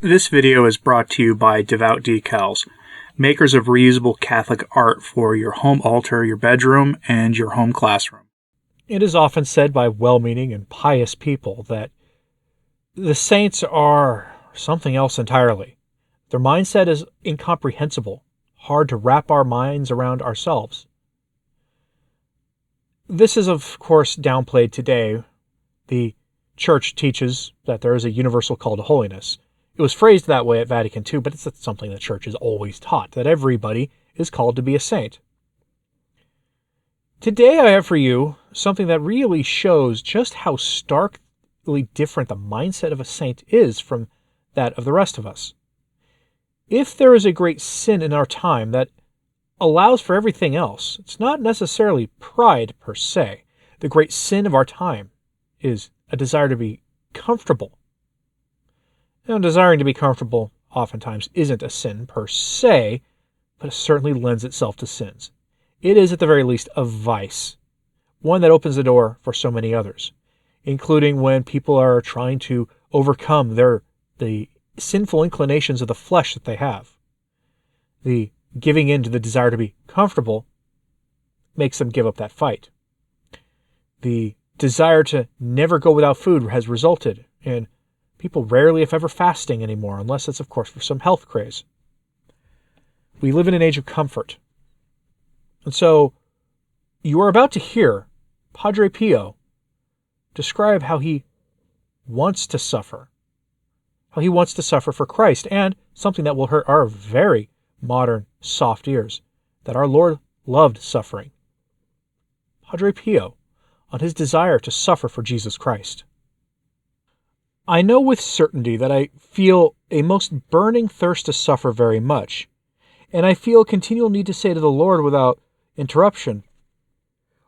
This video is brought to you by Devout Decals, makers of reusable Catholic art for your home altar, your bedroom, and your home classroom. It is often said by well-meaning and pious people that the saints are something else entirely. Their mindset is incomprehensible, hard to wrap our minds around ourselves. This is, of course, downplayed today. The Church teaches that there is a universal call to holiness. It was phrased that way at Vatican II, but it's something the Church has always taught, that everybody is called to be a saint. Today I have for you something that really shows just how starkly different the mindset of a saint is from that of the rest of us. If there is a great sin in our time that allows for everything else, it's not necessarily pride per se. The great sin of our time is a desire to be comfortable. Now, desiring to be comfortable oftentimes isn't a sin per se, but it certainly lends itself to sins. It is, at the very least, a vice, one that opens the door for so many others, including when people are trying to overcome the sinful inclinations of the flesh that they have. The giving in to the desire to be comfortable makes them give up that fight. The desire to never go without food has resulted in people rarely, if ever, fasting anymore, unless it's, of course, for some health craze. We live in an age of comfort. And so, you are about to hear Padre Pio describe how he wants to suffer. How he wants to suffer for Christ, and something that will hurt our very modern, soft ears, that our Lord loved suffering. Padre Pio, on his desire to suffer for Jesus Christ. I know with certainty that I feel a most burning thirst to suffer very much, and I feel a continual need to say to the Lord without interruption,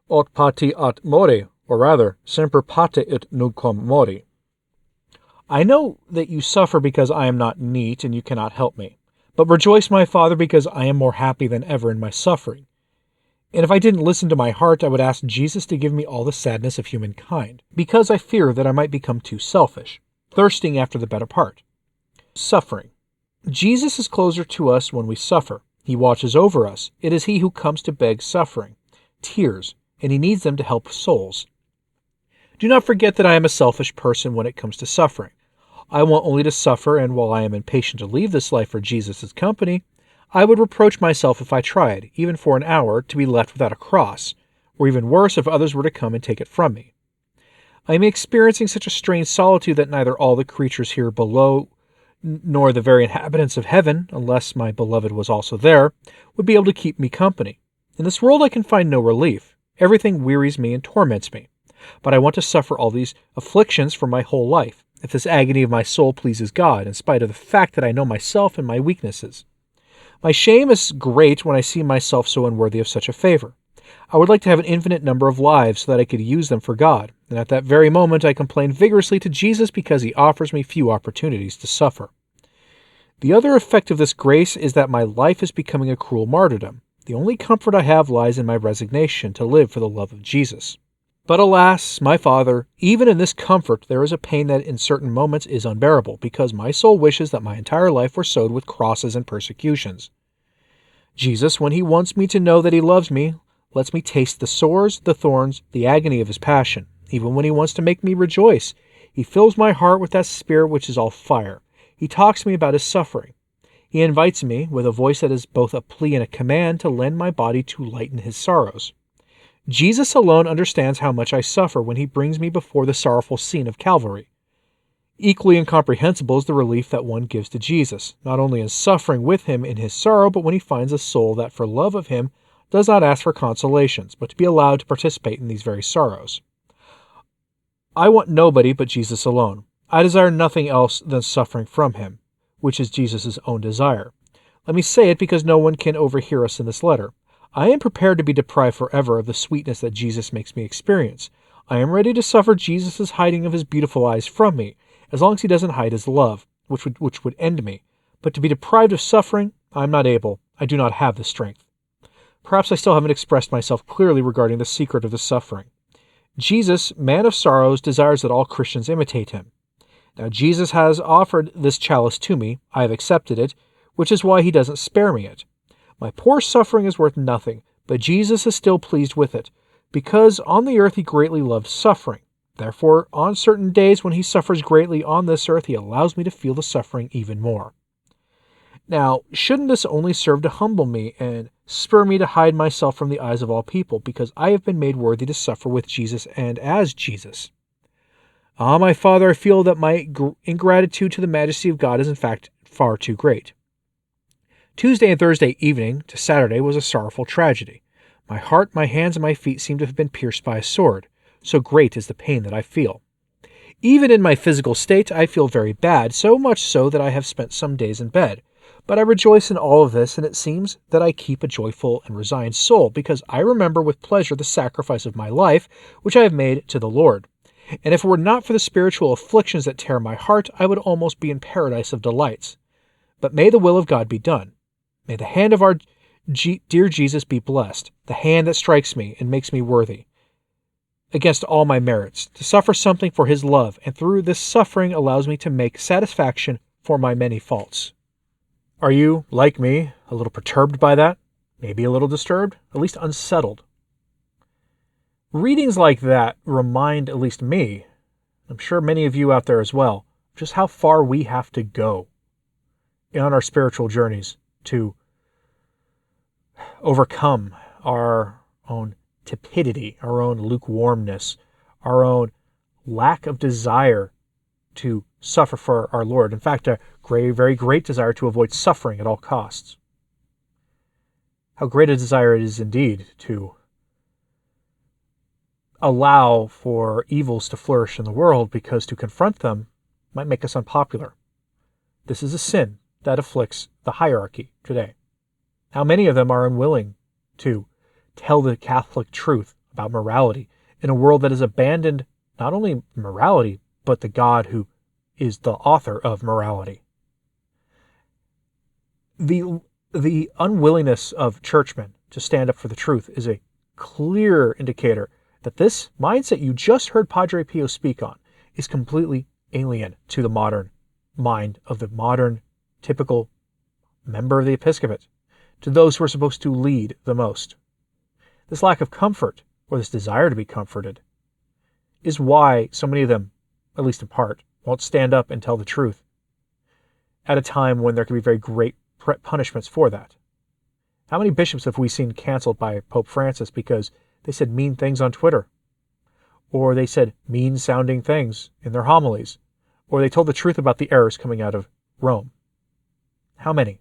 Aut pati aut mori, or rather, semper pate et nunquam mori. I know that you suffer because I am not neat and you cannot help me, but rejoice, my Father, because I am more happy than ever in my suffering. And if I didn't listen to my heart, I would ask Jesus to give me all the sadness of humankind, because I fear that I might become too selfish, thirsting after the better part. Suffering. Jesus is closer to us when we suffer. He watches over us. It is he who comes to beg suffering, tears, and he needs them to help souls. Do not forget that I am a selfish person when it comes to suffering. I want only to suffer, and while I am impatient to leave this life for Jesus' company, I would reproach myself if I tried, even for an hour, to be left without a cross, or even worse, if others were to come and take it from me. I am experiencing such a strange solitude that neither all the creatures here below, nor the very inhabitants of heaven, unless my beloved was also there, would be able to keep me company. In this world I can find no relief. Everything wearies me and torments me. But I want to suffer all these afflictions for my whole life, if this agony of my soul pleases God, in spite of the fact that I know myself and my weaknesses. My shame is great when I see myself so unworthy of such a favor. I would like to have an infinite number of lives so that I could use them for God, and at that very moment I complain vigorously to Jesus because he offers me few opportunities to suffer. The other effect of this grace is that my life is becoming a cruel martyrdom. The only comfort I have lies in my resignation to live for the love of Jesus. But alas, my Father, even in this comfort there is a pain that in certain moments is unbearable, because my soul wishes that my entire life were sowed with crosses and persecutions. Jesus, when he wants me to know that he loves me, lets me taste the sores, the thorns, the agony of his passion. Even when he wants to make me rejoice, he fills my heart with that spirit which is all fire. He talks to me about his suffering. He invites me, with a voice that is both a plea and a command, to lend my body to lighten his sorrows. Jesus alone understands how much I suffer when he brings me before the sorrowful scene of Calvary. Equally incomprehensible is the relief that one gives to Jesus, not only in suffering with him in his sorrow, but when he finds a soul that for love of him does not ask for consolations, but to be allowed to participate in these very sorrows. I want nobody but Jesus alone. I desire nothing else than suffering from him, which is Jesus' own desire. Let me say it because no one can overhear us in this letter. I am prepared to be deprived forever of the sweetness that Jesus makes me experience. I am ready to suffer Jesus' hiding of his beautiful eyes from me, as long as he doesn't hide his love, which would end me. But to be deprived of suffering, I am not able. I do not have the strength. Perhaps I still haven't expressed myself clearly regarding the secret of the suffering. Jesus, man of sorrows, desires that all Christians imitate him. Now Jesus has offered this chalice to me. I have accepted it, which is why he doesn't spare me it. My poor suffering is worth nothing, but Jesus is still pleased with it, because on the earth he greatly loved suffering. Therefore, on certain days when he suffers greatly on this earth, he allows me to feel the suffering even more. Now, shouldn't this only serve to humble me and spur me to hide myself from the eyes of all people, because I have been made worthy to suffer with Jesus and as Jesus? Ah, my Father, I feel that my ingratitude to the majesty of God is in fact far too great. Tuesday and Thursday evening to Saturday was a sorrowful tragedy. My heart, my hands, and my feet seem to have been pierced by a sword, so great is the pain that I feel. Even in my physical state, I feel very bad, so much so that I have spent some days in bed. But I rejoice in all of this, and it seems that I keep a joyful and resigned soul, because I remember with pleasure the sacrifice of my life, which I have made to the Lord. And if it were not for the spiritual afflictions that tear my heart, I would almost be in paradise of delights. But may the will of God be done. May the hand of our dear Jesus be blessed, the hand that strikes me and makes me worthy, against all my merits, to suffer something for his love, and through this suffering allows me to make satisfaction for my many faults. Are you, like me, a little perturbed by that? Maybe a little disturbed? At least unsettled? Readings like that remind at least me, I'm sure many of you out there as well, just how far we have to go on our spiritual journeys to overcome our own tepidity, our own lukewarmness, our own lack of desire to suffer for our Lord. In fact, a very great desire to avoid suffering at all costs. How great a desire it is indeed to allow for evils to flourish in the world, because to confront them might make us unpopular. This is a sin that afflicts the hierarchy today. How many of them are unwilling to tell the Catholic truth about morality in a world that has abandoned not only morality, but the God who is the author of morality? The unwillingness of churchmen to stand up for the truth is a clear indicator that this mindset you just heard Padre Pio speak on is completely alien to the modern mind of the modern typical member of the episcopate, to those who are supposed to lead the most. This lack of comfort, or this desire to be comforted, is why so many of them, at least in part, won't stand up and tell the truth at a time when there can be very great punishments for that. How many bishops have we seen canceled by Pope Francis because they said mean things on Twitter, or they said mean-sounding things in their homilies, or they told the truth about the errors coming out of Rome? How many?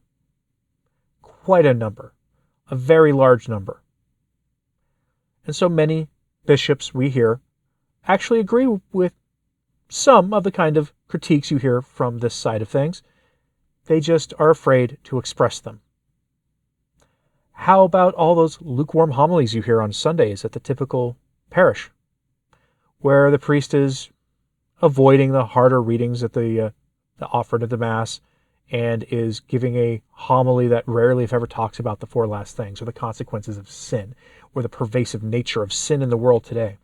Quite a number. A very large number. And so many bishops we hear actually agree with some of the kind of critiques you hear from this side of things. They just are afraid to express them. How about all those lukewarm homilies you hear on Sundays at the typical parish, where the priest is avoiding the harder readings at the offered at the Mass, and is giving a homily that rarely, if ever, talks about the four last things, or the consequences of sin, or the pervasive nature of sin in the world today?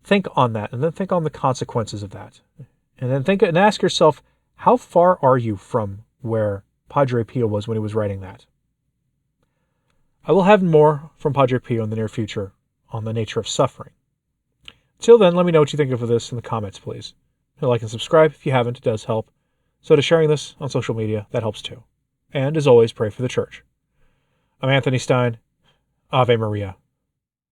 Think on that, and then think on the consequences of that. And then think and ask yourself, how far are you from where Padre Pio was when he was writing that? I will have more from Padre Pio in the near future on the nature of suffering. Till then, let me know what you think of this in the comments, please. Like and subscribe if you haven't, it does help. So to sharing this on social media, that helps too. And as always, pray for the Church. I'm Anthony Stine. Ave Maria.